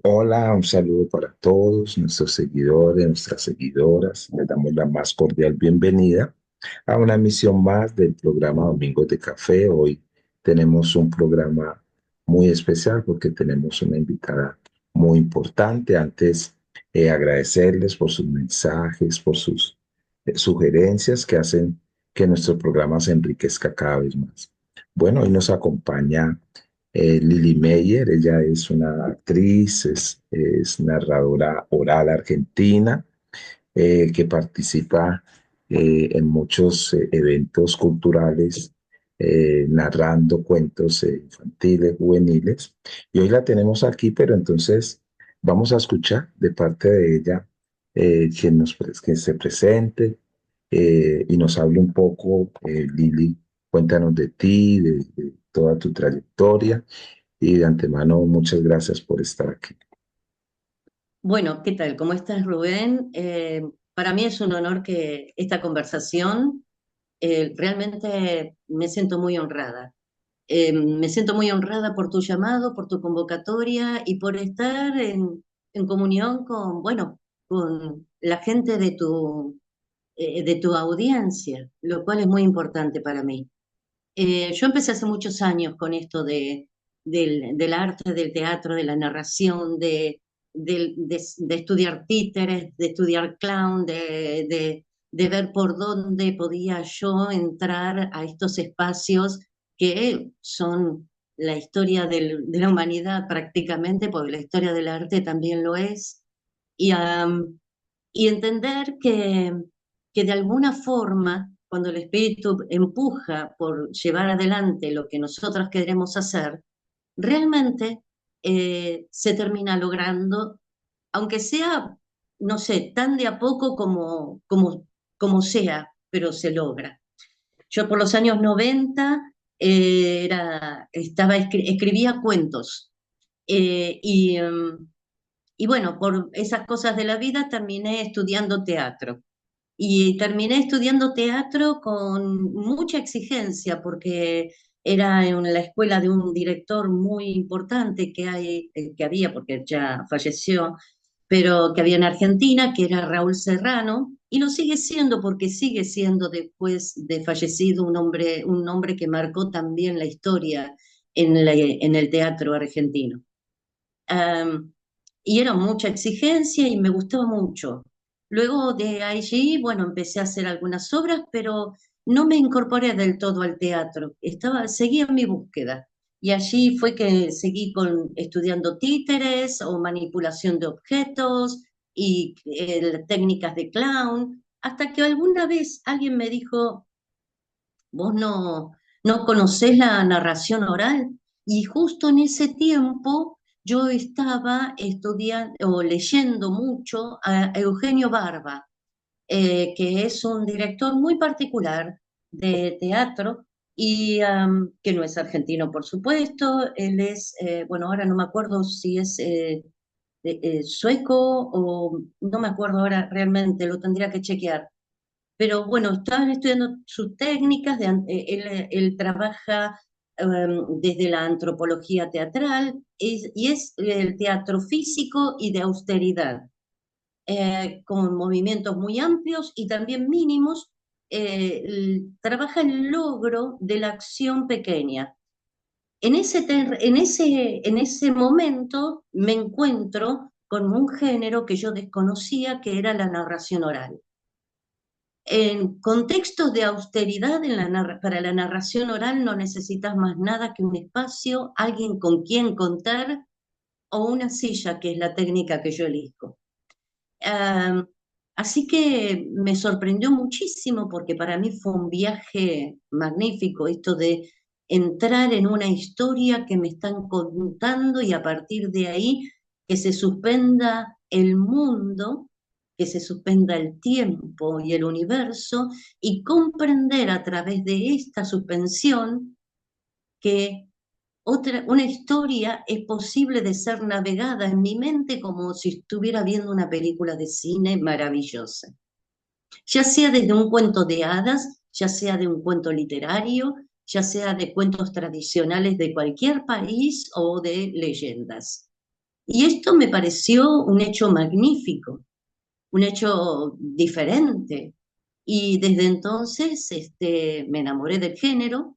Hola, un saludo para todos nuestros seguidores, nuestras seguidoras. Les damos la más cordial bienvenida a una emisión más del programa Domingos de Café. Hoy tenemos un programa muy especial porque tenemos una invitada muy importante. Antes, agradecerles por sus mensajes, por sus sugerencias que hacen que nuestro programa se enriquezca cada vez más. Bueno, hoy nos acompaña Lili Meyer. Ella es una actriz, es narradora oral argentina, que participa en muchos eventos culturales, narrando cuentos infantiles, juveniles. Y hoy la tenemos aquí, pero entonces vamos a escuchar de parte de ella, que se presente y nos hable un poco. Lili, cuéntanos de ti, de toda tu trayectoria, y de antemano muchas gracias por estar aquí. Bueno, ¿qué tal? ¿Cómo estás, Rubén? Para mí es un honor que esta conversación, realmente me siento muy honrada. Me siento muy honrada por tu llamado, por tu convocatoria y por estar en comunión con, bueno, con la gente de tu audiencia, lo cual es muy importante para mí. Yo empecé hace muchos años con esto del arte, del teatro, de la narración, de estudiar títeres, de estudiar clown, de ver por dónde podía yo entrar a estos espacios que son la historia de la humanidad prácticamente, porque la historia del arte también lo es, y, y entender que de alguna forma, cuando el espíritu empuja por llevar adelante lo que nosotros queremos hacer, realmente se termina logrando, aunque sea, no sé, tan de a poco como sea, pero se logra. Yo por los años 90 escribía cuentos, eh, y, em, y bueno, por esas cosas de la vida terminé estudiando teatro. Y terminé estudiando teatro con mucha exigencia porque era en la escuela de un director muy importante que había, porque ya falleció, pero que había en Argentina, que era Raúl Serrano, y lo sigue siendo porque sigue siendo después de fallecido un hombre que marcó también la historia en el teatro argentino. Um, y era mucha exigencia y me gustaba mucho. Luego de allí, bueno, empecé a hacer algunas obras, pero no me incorporé del todo al teatro. Seguía mi búsqueda. Y allí fue que seguí estudiando títeres o manipulación de objetos y técnicas de clown, hasta que alguna vez alguien me dijo, vos no conocés la narración oral. Y justo en ese tiempo yo estaba estudiando o leyendo mucho a Eugenio Barba, que es un director muy particular de teatro y que no es argentino, por supuesto. Él es, bueno, ahora no me acuerdo si es sueco o no me acuerdo ahora realmente, lo tendría que chequear, pero bueno, estaban estudiando sus técnicas, él trabaja desde la antropología teatral y es el teatro físico y de austeridad, con movimientos muy amplios y también mínimos. Trabaja el logro de la acción pequeña. En ese momento me encuentro con un género que yo desconocía, que era la narración oral. En contextos de austeridad para la narración oral no necesitas más nada que un espacio, alguien con quien contar o una silla, que es la técnica que yo elijo. Ah, Así que me sorprendió muchísimo porque para mí fue un viaje magnífico esto de entrar en una historia que me están contando y a partir de ahí que se suspenda el mundo, que se suspenda el tiempo y el universo y comprender a través de esta suspensión que una historia es posible de ser navegada en mi mente como si estuviera viendo una película de cine maravillosa. Ya sea desde un cuento de hadas, ya sea de un cuento literario, ya sea de cuentos tradicionales de cualquier país o de leyendas. Y esto me pareció un hecho magnífico, un hecho diferente. Y desde entonces me enamoré del género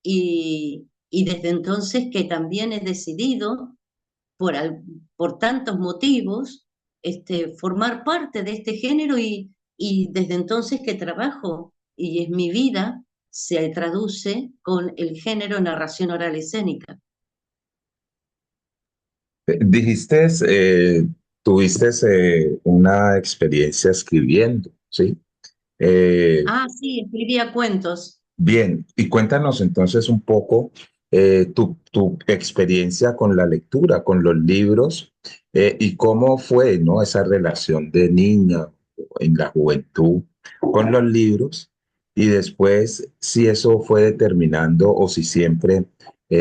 y desde entonces que también he decidido, por, por tantos motivos, formar parte de este género y desde entonces que trabajo y es mi vida se traduce con el género narración oral escénica. Dijiste, tuviste una experiencia escribiendo, ¿sí? Eh, Ah, sí, escribía cuentos. Bien, y cuéntanos entonces un poco tu experiencia con la lectura, con los libros, y cómo fue, ¿no? Esa relación de niña en la juventud con los libros, y después si eso fue determinando o si siempre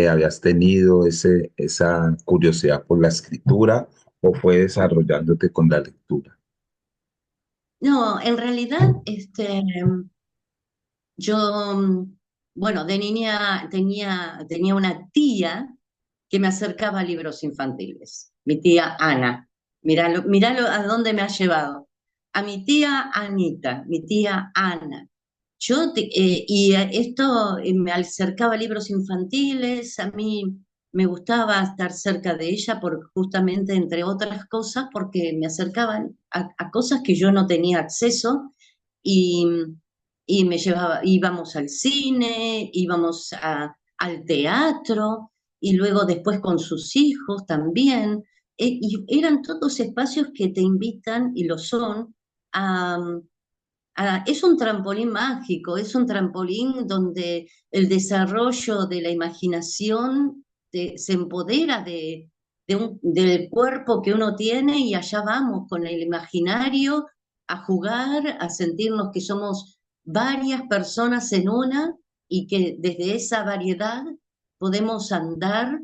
habías tenido esa curiosidad por la escritura o fue desarrollándote con la lectura. No, en realidad, yo, bueno, de niña tenía una tía que me acercaba a libros infantiles, mi tía Ana. Míralo a dónde me ha llevado. A mi tía Anita, mi tía Ana. Esto me acercaba a libros infantiles, a mí me gustaba estar cerca de ella por justamente, entre otras cosas, porque me acercaban a cosas que yo no tenía acceso y, y me llevaba, íbamos al cine, íbamos al teatro y luego después con sus hijos también. Y eran todos espacios que te invitan, y lo son, a, es un trampolín mágico, es un trampolín donde el desarrollo de la imaginación se empodera del cuerpo que uno tiene y allá vamos con el imaginario a jugar, a sentirnos que somos varias personas en una y que desde esa variedad podemos andar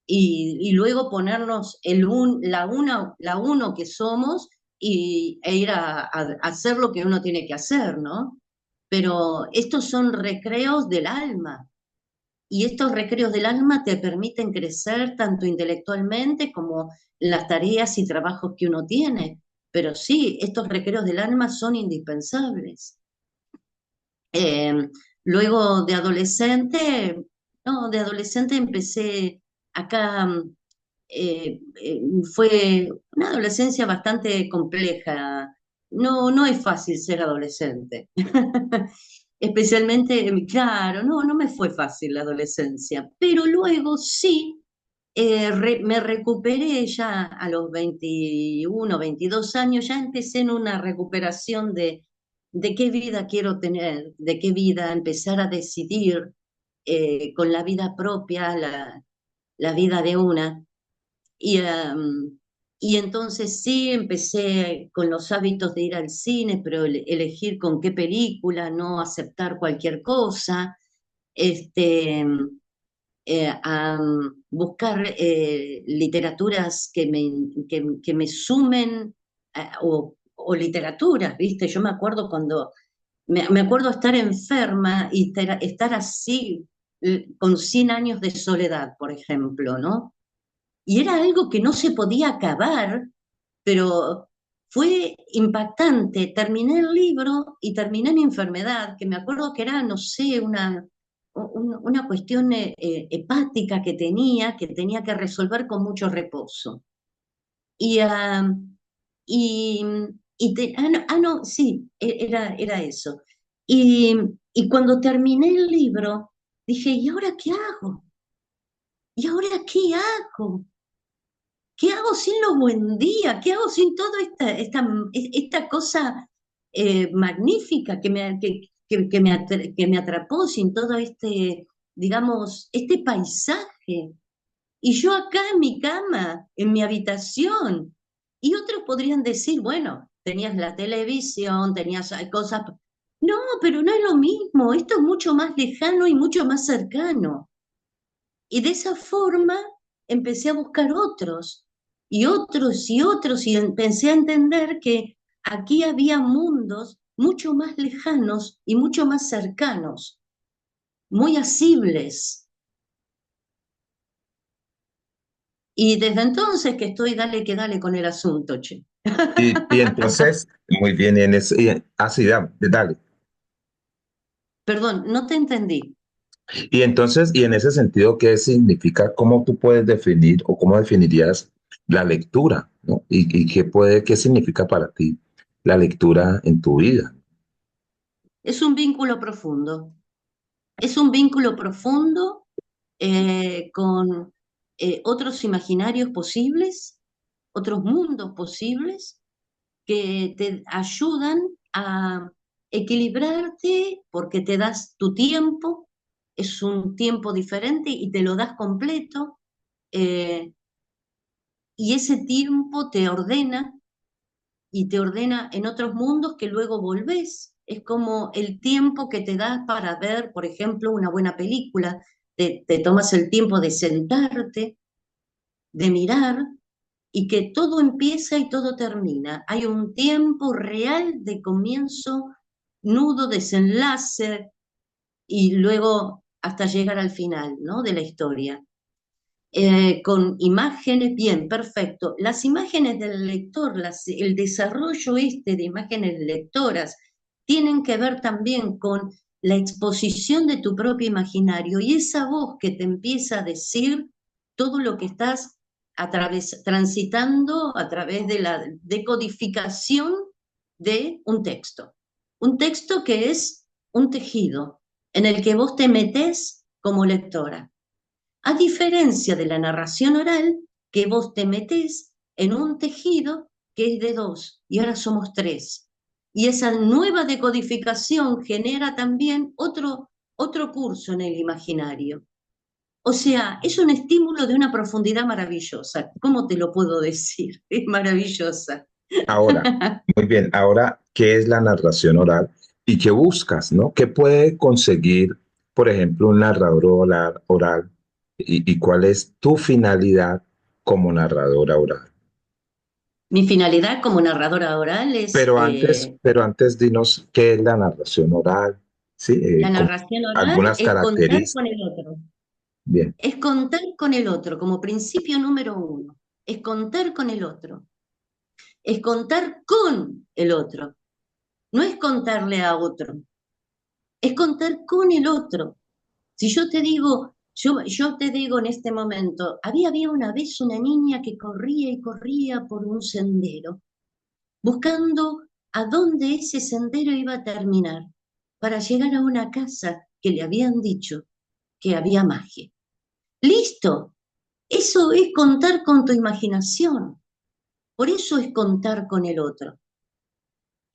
y luego ponernos la uno que somos e ir a hacer lo que uno tiene que hacer, ¿no? Pero estos son recreos del alma y estos recreos del alma te permiten crecer tanto intelectualmente como en las tareas y trabajos que uno tiene. Pero sí, estos recreos del alma son indispensables. Eh, Luego de adolescente, no, de adolescente empecé acá, fue una adolescencia bastante compleja. No, no es fácil ser adolescente. Especialmente, claro, no, no me fue fácil la adolescencia, pero luego sí me recuperé ya a los 21, 22 años, ya empecé en una recuperación de qué vida quiero tener, de qué vida empezar a decidir con la vida propia, la vida de una. Y, y entonces sí, empecé con los hábitos de ir al cine, pero elegir con qué película, no aceptar cualquier cosa. Este, a buscar literaturas que me sumen o literaturas, ¿viste? Yo me acuerdo me acuerdo estar enferma y estar así con 100 años de soledad, por ejemplo, ¿no? Y era algo que no se podía acabar, pero fue impactante. Terminé el libro y terminé mi enfermedad, que me acuerdo que era, no sé, una cuestión hepática que tenía que resolver con mucho reposo. Y, ah, y, no, sí, era eso. Y, y cuando terminé el libro, dije, ¿y ahora qué hago? ¿Y ahora qué hago? ¿Qué hago sin los buen día? ¿Qué hago sin toda esta cosa magnífica que me atrapó, sin todo digamos, este paisaje? Y yo acá en mi cama, en mi habitación. Y otros podrían decir, bueno, tenías la televisión, tenías cosas. No, pero no es lo mismo. Esto es mucho más lejano y mucho más cercano. Y de esa forma empecé a buscar otros y otros y otros y empecé a entender que aquí había mundos mucho más lejanos y mucho más cercanos, muy asibles. Y desde entonces que estoy dale que dale con el asunto, che. Y entonces, muy bien, así, dale. Perdón, no te entendí. Y entonces, y en ese sentido, ¿qué significa, cómo tú puedes definir o cómo definirías la lectura, ¿no? Y qué significa para ti la lectura en tu vida? Es un vínculo profundo. Es un vínculo profundo con otros imaginarios posibles, otros mundos posibles que te ayudan a equilibrarte porque te das tu tiempo, es un tiempo diferente y te lo das completo, eh, y ese tiempo te ordena en otros mundos que luego volvés. Es como el tiempo que te das para ver, por ejemplo, una buena película. Te tomas el tiempo de sentarte, de mirar, y que todo empieza y todo termina. Hay un tiempo real de comienzo, nudo, desenlace, y luego hasta llegar al final, ¿no? De la historia. Con imágenes, bien, perfecto. Las imágenes del lector, el desarrollo este de imágenes lectoras, tienen que ver también con la exposición de tu propio imaginario y esa voz que te empieza a decir todo lo que estás transitando a través de la decodificación de un texto. Un texto que es un tejido en el que vos te metés como lectora, a diferencia de la narración oral, que vos te metés en un tejido que es de dos y ahora somos tres. Y esa nueva decodificación genera también otro curso en el imaginario. O sea, es un estímulo de una profundidad maravillosa. ¿Cómo te lo puedo decir? Es maravillosa. Ahora, muy bien, ahora, ¿qué es la narración oral y qué buscas, ¿no? ¿Qué puede conseguir, por ejemplo, un narrador oral y cuál es tu finalidad como narradora oral? Mi finalidad como narradora oral es Pero antes dinos qué es la narración oral, ¿sí? la Como narración oral, algunas es contar características. con el otro. Bien, Es contar con el otro como principio número uno. Es contar con el otro. Es contar con el otro. No es contarle a otro. Es contar con el otro. Si yo te digo, yo te digo en este momento, había una vez una niña que corría y corría por un sendero, buscando a dónde ese sendero iba a terminar, para llegar a una casa que le habían dicho que había magia. Listo, eso es contar con tu imaginación. Por eso es contar con el otro.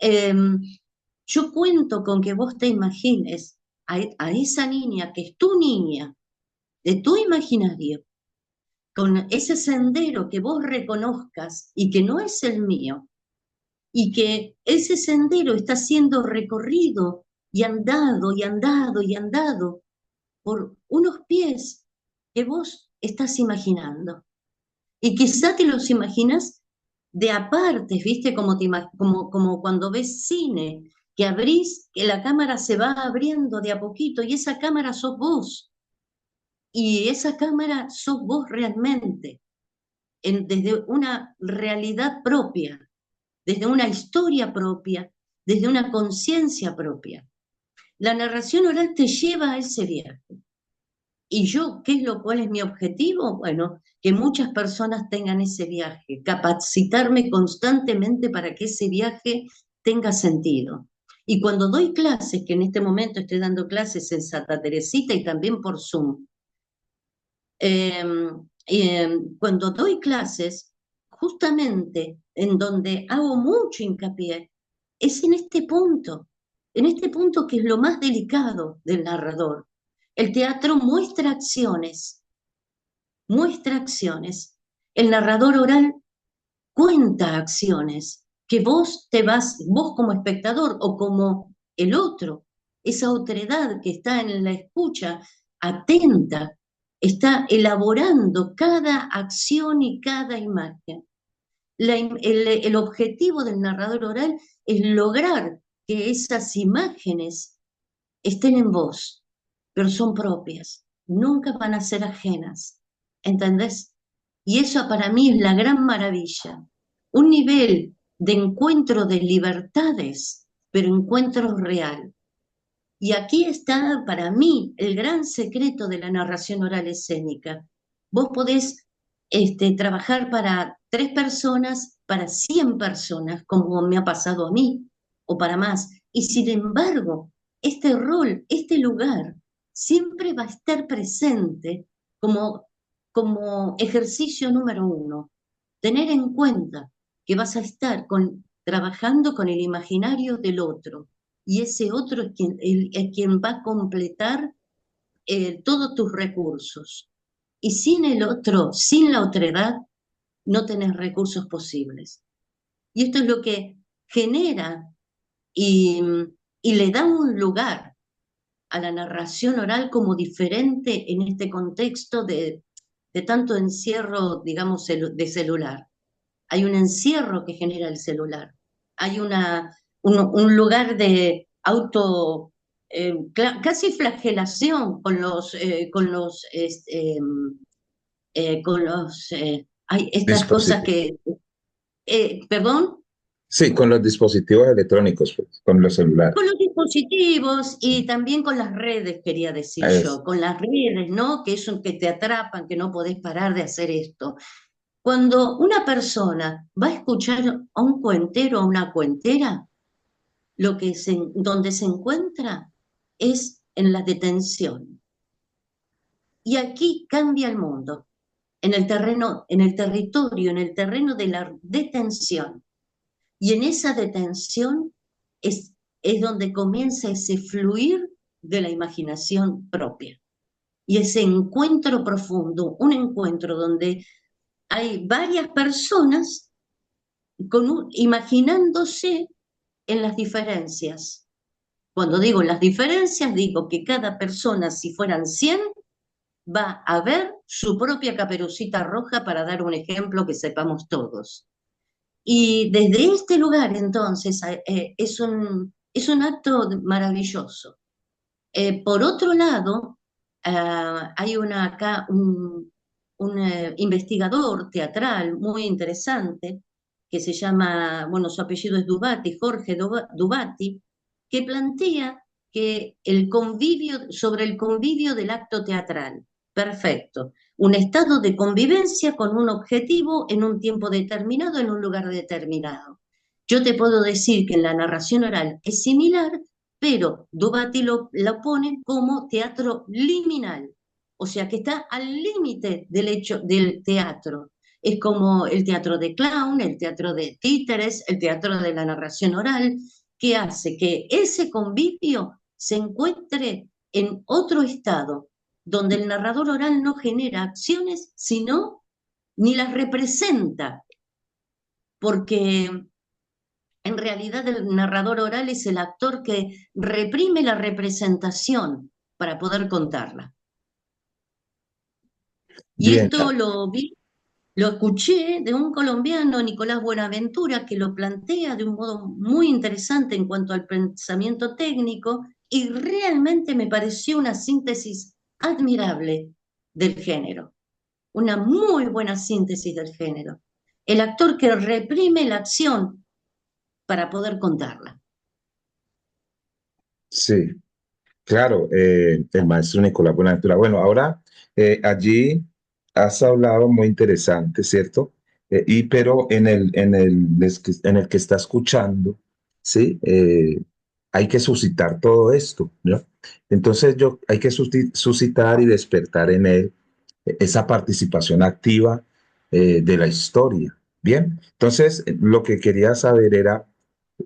Eh, yo cuento con que vos te imagines a esa niña que es tu niña, de tu imaginario, con ese sendero que vos reconozcas y que no es el mío, y que ese sendero está siendo recorrido y andado y andado y andado por unos pies que vos estás imaginando. Y quizá te los imaginas de apartes, ¿viste? Como cuando ves cine, que abrís, que la cámara se va abriendo de a poquito y esa cámara sos vos. Y esa cámara sos vos realmente, desde una realidad propia, desde una historia propia, desde una conciencia propia. La narración oral te lleva a ese viaje. Y yo, ¿cuál es mi objetivo? Bueno, que muchas personas tengan ese viaje, capacitarme constantemente para que ese viaje tenga sentido. Y cuando doy clases, que en este momento estoy dando clases en Santa Teresita y también por Zoom, eh, cuando doy clases, justamente en donde hago mucho hincapié, es en este punto que es lo más delicado del narrador. El teatro muestra acciones. El narrador oral cuenta acciones que vos como espectador o como el otro, esa otredad que está en la escucha, atenta, está elaborando cada acción y cada imagen. El objetivo del narrador oral es lograr que esas imágenes estén en vos, pero son propias, nunca van a ser ajenas, ¿entendés? Y eso para mí es la gran maravilla. Un nivel de encuentro de libertades, pero encuentro real. Y aquí está para mí el gran secreto de la narración oral escénica. Vos podés trabajar para 3 personas, para 100 personas, como me ha pasado a mí, o para más. Y sin embargo, este rol, este lugar, siempre va a estar presente como, como ejercicio número uno. Tener en cuenta que vas a estar trabajando con el imaginario del otro y ese otro es quien va a completar todos tus recursos. Y sin el otro, sin la otredad, no tenés recursos posibles. Y esto es lo que genera y, y le da un lugar a la narración oral como diferente en este contexto de tanto encierro, digamos, de celular. Hay un encierro que genera el celular, hay un lugar de auto, casi flagelación hay estas cosas Dispositivos. que, perdón, Sí, con los dispositivos electrónicos, pues, con los celulares. con los dispositivos y también con las redes, quería decir Es, yo, con las redes, ¿no? Que es un que te atrapan, que no podés parar de hacer esto. Cuando una persona va a escuchar a un cuentero o a una cuentera, donde se encuentra es en la detención. Y aquí cambia el mundo, en el terreno, en el territorio, en el terreno de la detención. Y en esa detención es donde comienza ese fluir de la imaginación propia. Y ese encuentro profundo, un encuentro donde hay varias personas imaginándose en las diferencias. Cuando digo las diferencias, digo que cada persona, si fueran 100, va a ver su propia caperucita roja, para dar un ejemplo que sepamos todos. Y desde este lugar, entonces, es un acto maravilloso. Por otro lado, hay acá un investigador teatral muy interesante que se llama, bueno, su apellido es Dubati, Jorge Dubati, que plantea que sobre el convivio del acto teatral. Perfecto. Un estado de convivencia con un objetivo en un tiempo determinado, en un lugar determinado. Yo te puedo decir que en la narración oral es similar, pero Dubati lo pone como teatro liminal, o sea que está al límite del hecho del teatro. Es como el teatro de clown, el teatro de títeres, el teatro de la narración oral, que hace que ese convivio se encuentre en otro estado, donde el narrador oral no genera acciones, sino ni las representa, porque en realidad el narrador oral es el actor que reprime la representación para poder contarla. Y bien, esto lo escuché de un colombiano, Nicolás Buenaventura, que lo plantea de un modo muy interesante en cuanto al pensamiento técnico, y realmente me pareció una síntesis admirable del género, una muy buena síntesis del género. El actor que reprime la acción para poder contarla. sí. Claro, el maestro Nicolás Buenaventura. Bueno, ahora allí has hablado muy interesante, ¿cierto? Pero en el que está escuchando, ¿sí? Hay que suscitar todo esto, ¿no? Entonces hay que suscitar y despertar en él esa participación activa de la historia. Bien, entonces lo que quería saber era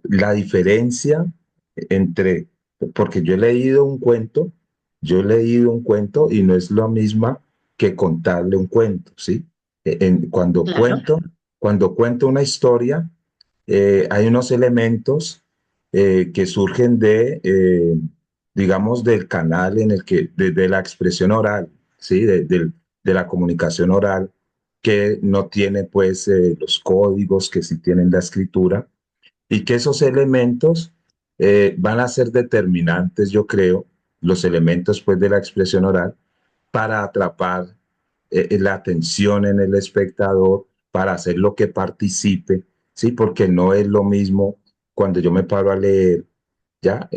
la diferencia entre, porque yo he leído un cuento y no es lo mismo que contarle un cuento, ¿sí? Claro, Cuando cuento una historia, hay unos elementos que surgen digamos, del canal en el que, de la expresión oral, ¿sí? De la comunicación oral, que no tiene, pues, los códigos que sí tienen la escritura, y que esos elementos van a ser determinantes, yo creo, los elementos, pues, de la expresión oral, para atrapar la atención en el espectador para hacerlo que participe, ¿sí? Porque no es lo mismo cuando yo me paro a leer, ¿ya?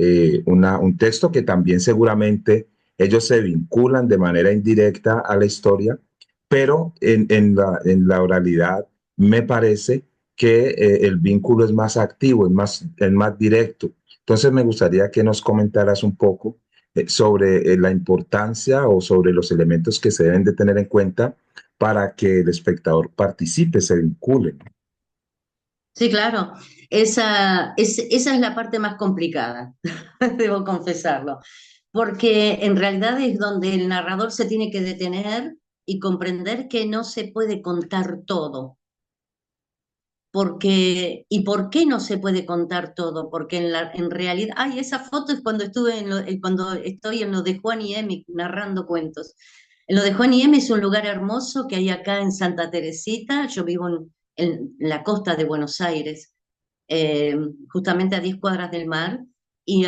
Un texto que también seguramente ellos se vinculan de manera indirecta a la historia, pero en la oralidad me parece que el vínculo es más activo, es más directo. Entonces me gustaría que nos comentaras un poco sobre la importancia o sobre los elementos que se deben de tener en cuenta para que el espectador participe, se vincule. Sí, claro. Esa es la parte más complicada, debo confesarlo, porque en realidad es donde el narrador se tiene que detener y comprender que no se puede contar todo. ¿Y por qué no se puede contar todo? Porque en realidad, ay, esa foto es cuando cuando estoy en lo de Juan y Emi narrando cuentos. En lo de Juan y Emi es un lugar hermoso que hay acá en Santa Teresita. Yo vivo en la costa de Buenos Aires, eh, justamente a 10 cuadras del mar, y,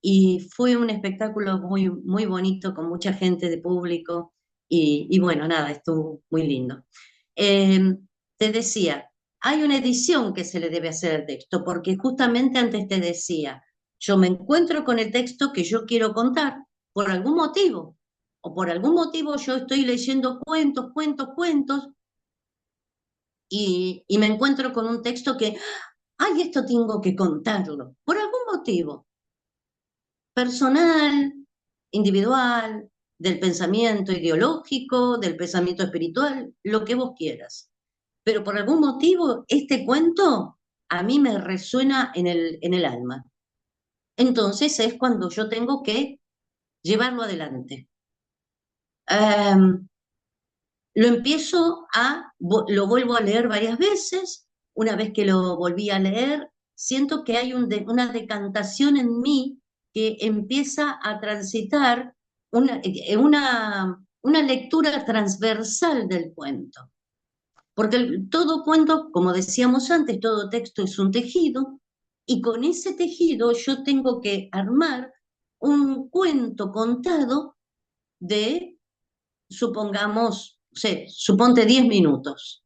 y fue un espectáculo muy, muy bonito, con mucha gente de público, y bueno, nada, estuvo muy lindo. Te decía, hay una edición que se le debe hacer al texto, porque justamente antes te decía, yo me encuentro con el texto que yo quiero contar, por algún motivo, o por algún motivo yo estoy leyendo cuentos, cuentos, cuentos, y me encuentro con un texto que ay, esto tengo que contarlo, por algún motivo, personal, individual, del pensamiento ideológico, del pensamiento espiritual, lo que vos quieras. Pero por algún motivo, este cuento a mí me resuena en el alma. Entonces es cuando yo tengo que llevarlo adelante. Um, lo vuelvo a leer varias veces. Una vez que lo volví a leer, siento que hay una decantación en mí que empieza a transitar una lectura transversal del cuento. Porque todo cuento, como decíamos antes, todo texto es un tejido, y con ese tejido yo tengo que armar un cuento contado de, supongamos, suponte 10 minutos,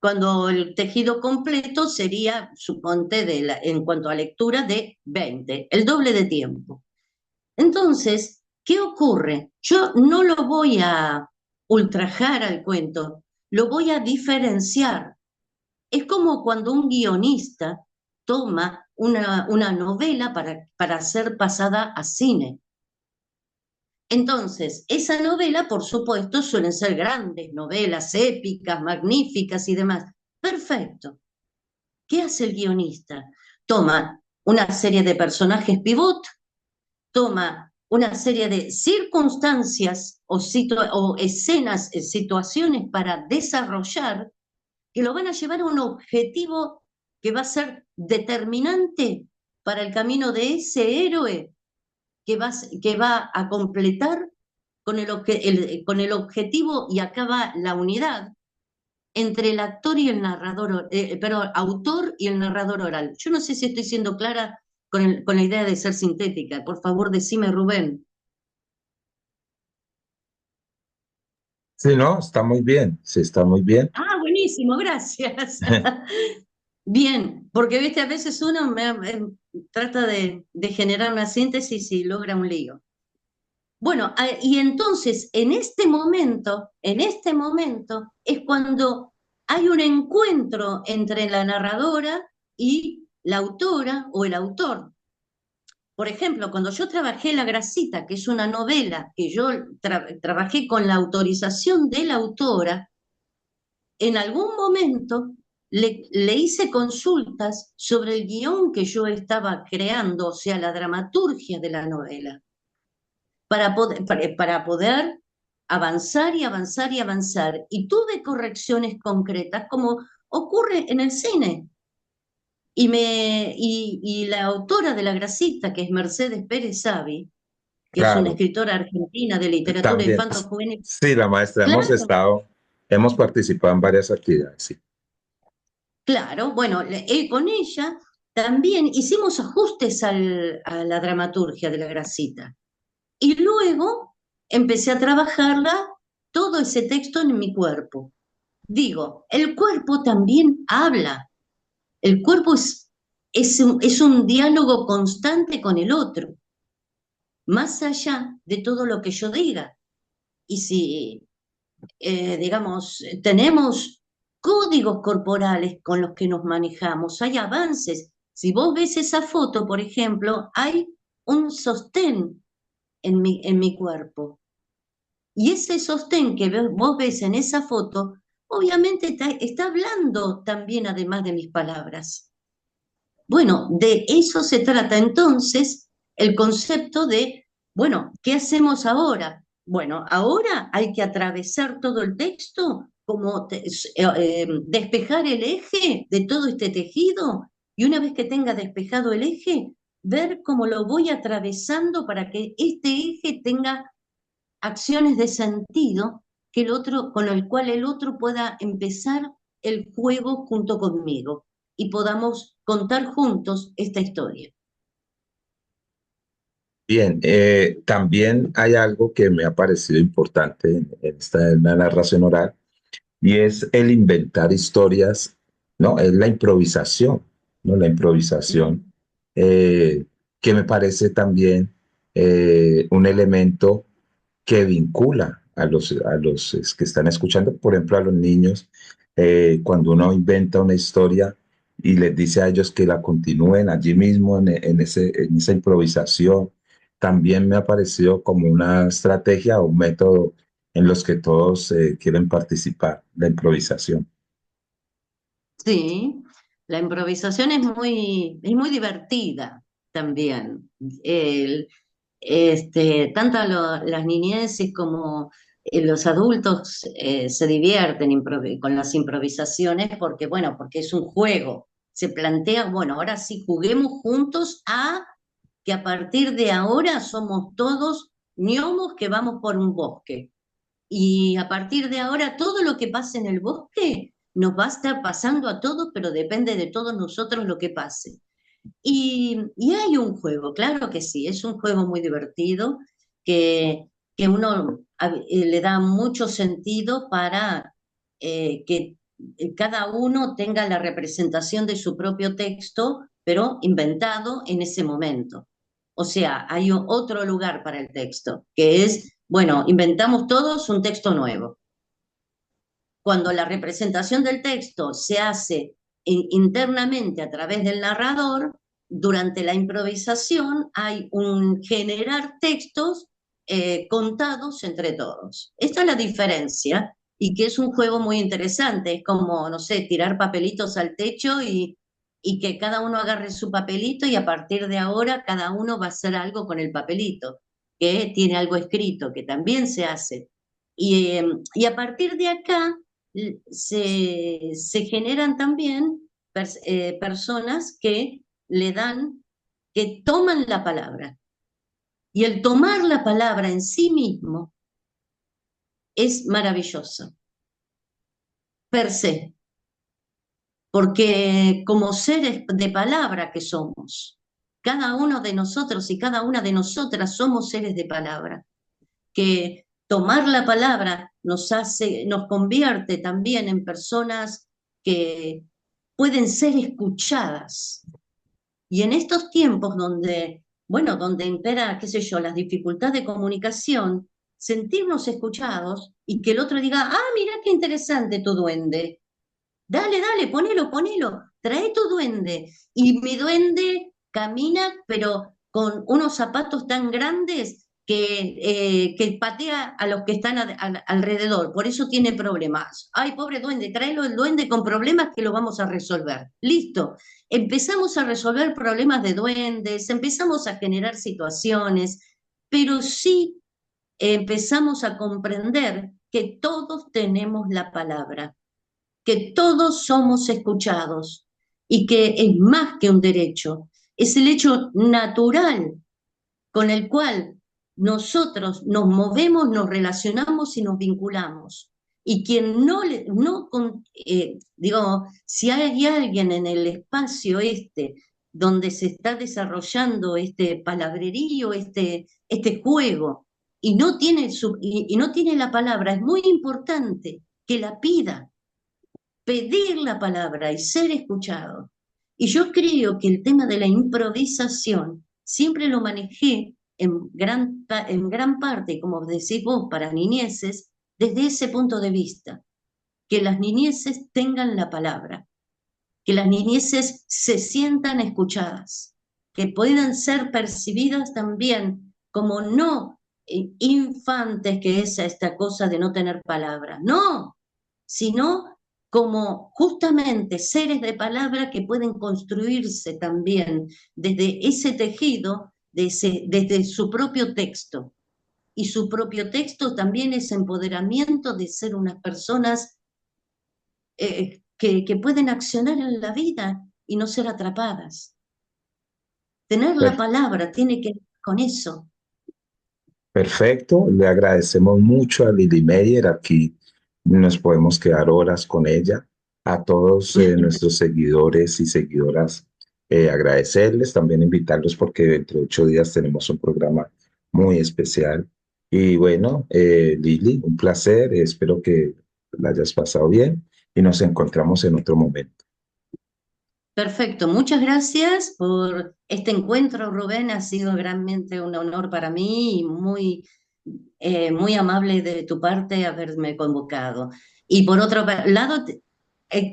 cuando el tejido completo sería, suponte, en cuanto a lectura, de 20, el doble de tiempo. Entonces, ¿qué ocurre? Yo no lo voy a ultrajar al cuento, lo voy a diferenciar. Es como cuando un guionista toma una novela para ser pasada a cine. Entonces, esa novela, por supuesto, suelen ser grandes novelas, épicas, magníficas y demás. Perfecto. ¿Qué hace el guionista? Toma una serie de personajes pivot, toma una serie de circunstancias o escenas, situaciones para desarrollar que lo van a llevar a un objetivo que va a ser determinante para el camino de ese héroe que va a completar con el objetivo, y acá va la unidad entre el actor y el narrador, perdón, autor y el narrador oral. Yo no sé si estoy siendo clara con la idea de ser sintética. Por favor, decime, Rubén. Sí, no, está muy bien, sí, está muy bien. Ah, buenísimo, gracias. Bien, porque viste, a veces uno trata de generar una síntesis y logra un lío. Bueno, y entonces en este momento es cuando hay un encuentro entre la narradora y la autora o el autor. Por ejemplo, cuando yo trabajé La Grasita, que es una novela que yo trabajé con la autorización de la autora, en algún momento le hice consultas sobre el guión que yo estaba creando, o sea, la dramaturgia de la novela, para poder avanzar y avanzar y avanzar. Y tuve correcciones concretas, como ocurre en el cine. Y la autora de La Grasita, que es Mercedes Pérez Savi, que es una Claro, escritora argentina de literatura también. infanto-juvenil, Sí, la maestra, claro, hemos participado en varias actividades, sí. claro, bueno, con ella también hicimos ajustes a la dramaturgia de La Grasita. Y luego empecé a trabajarla todo ese texto en mi cuerpo. Digo, el cuerpo también habla. El cuerpo es un diálogo constante con el otro, más allá de todo lo que yo diga. Y si, digamos, tenemos códigos corporales con los que nos manejamos, hay avances. Si vos ves esa foto, por ejemplo, hay un sostén en mi cuerpo. Y ese sostén que vos ves en esa foto, obviamente está hablando también además de mis palabras. Bueno, de eso se trata entonces el concepto de, bueno, ¿qué hacemos ahora? Bueno, ahora hay que atravesar todo el texto, como despejar el eje de todo este tejido y una vez que tenga despejado el eje, ver cómo lo voy atravesando para que este eje tenga acciones de sentido que el otro, con el cual el otro pueda empezar el juego junto conmigo y podamos contar juntos esta historia. Bien, también hay algo que me ha parecido importante en esta en la narración oral y es el inventar historias, ¿no? Es la improvisación, ¿no? La improvisación, eh, que me parece también un elemento que vincula a los que están escuchando, por ejemplo, a los niños, cuando uno inventa una historia y les dice a ellos que la continúen allí mismo en esa improvisación, también me ha parecido como una estrategia o un método en los que todos quieren participar, la improvisación. Sí, la improvisación es muy divertida también. El, tanto las niñeces como los adultos se divierten con las improvisaciones porque, bueno, porque es un juego. Se plantea, bueno, ahora sí juguemos juntos a que a partir de ahora somos todos gnomos que vamos por un bosque. Y a partir de ahora, todo lo que pase en el bosque nos va a estar pasando a todos, pero depende de todos nosotros lo que pase. Y hay un juego, claro que sí, es un juego muy divertido que uno le da mucho sentido para que cada uno tenga la representación de su propio texto, pero inventado en ese momento. O sea, hay otro lugar para el texto, que es, bueno, inventamos todos un texto nuevo. Cuando la representación del texto se hace internamente a través del narrador, durante la improvisación hay un generar textos contados entre todos. Esta es la diferencia y que es un juego muy interesante. Es como, no sé, tirar papelitos al techo y que cada uno agarre su papelito y a partir de ahora cada uno va a hacer algo con el papelito, que tiene algo escrito, que también se hace. Y a partir de acá se generan también personas que le dan, que toman la palabra. Y el tomar la palabra en sí mismo es maravilloso, per se, porque como seres de palabra que somos, cada uno de nosotros y cada una de nosotras somos seres de palabra, que tomar la palabra nos hace, nos convierte también en personas que pueden ser escuchadas. Y en estos tiempos donde, bueno, donde impera, qué sé yo, las dificultades de comunicación, sentirnos escuchados y que el otro diga, ah, mira qué interesante tu duende. Dale, dale, ponelo, ponelo, trae tu duende. Y mi duende camina, pero con unos zapatos tan grandes que patea a los que están alrededor. Por eso tiene problemas. Ay, pobre duende, tráelo el duende con problemas que lo vamos a resolver. Listo. Empezamos a resolver problemas de duendes, empezamos a generar situaciones, pero sí empezamos a comprender que todos tenemos la palabra, que todos somos escuchados y que es más que un derecho, es el hecho natural con el cual nosotros nos movemos, nos relacionamos y nos vinculamos. Y quien digo, si hay alguien en el espacio este donde se está desarrollando este palabrerío, este juego, y no tiene la palabra, es muy importante que la pida, pedir la palabra y ser escuchado. Y yo creo que el tema de la improvisación siempre lo manejé en gran parte, como decís vos, para niñeces, desde ese punto de vista, que las niñeces tengan la palabra, que las niñeces se sientan escuchadas, que puedan ser percibidas también como no infantes, que es esta cosa de no tener palabra, no, sino como justamente seres de palabra que pueden construirse también desde ese tejido, desde su propio texto. Y su propio texto también es empoderamiento de ser unas personas que pueden accionar en la vida y no ser atrapadas. Tener la Per- palabra tiene que ver con eso. Perfecto, le agradecemos mucho a Lili Meyer, aquí nos podemos quedar horas con ella, a todos nuestros seguidores y seguidoras, agradecerles, también invitarlos porque dentro de 8 días tenemos un programa muy especial. Y bueno, Lili, un placer, espero que la hayas pasado bien y nos encontramos en otro momento. Perfecto, muchas gracias por este encuentro, Rubén. Ha sido realmente un honor para mí y muy amable de tu parte haberme convocado. Y por otro lado,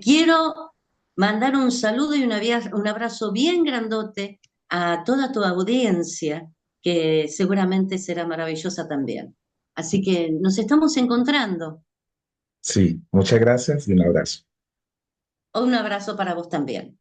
quiero mandar un saludo y un abrazo bien grandote a toda tu audiencia, que seguramente será maravillosa también. Así que nos estamos encontrando. Sí, muchas gracias y un abrazo. Un abrazo para vos también.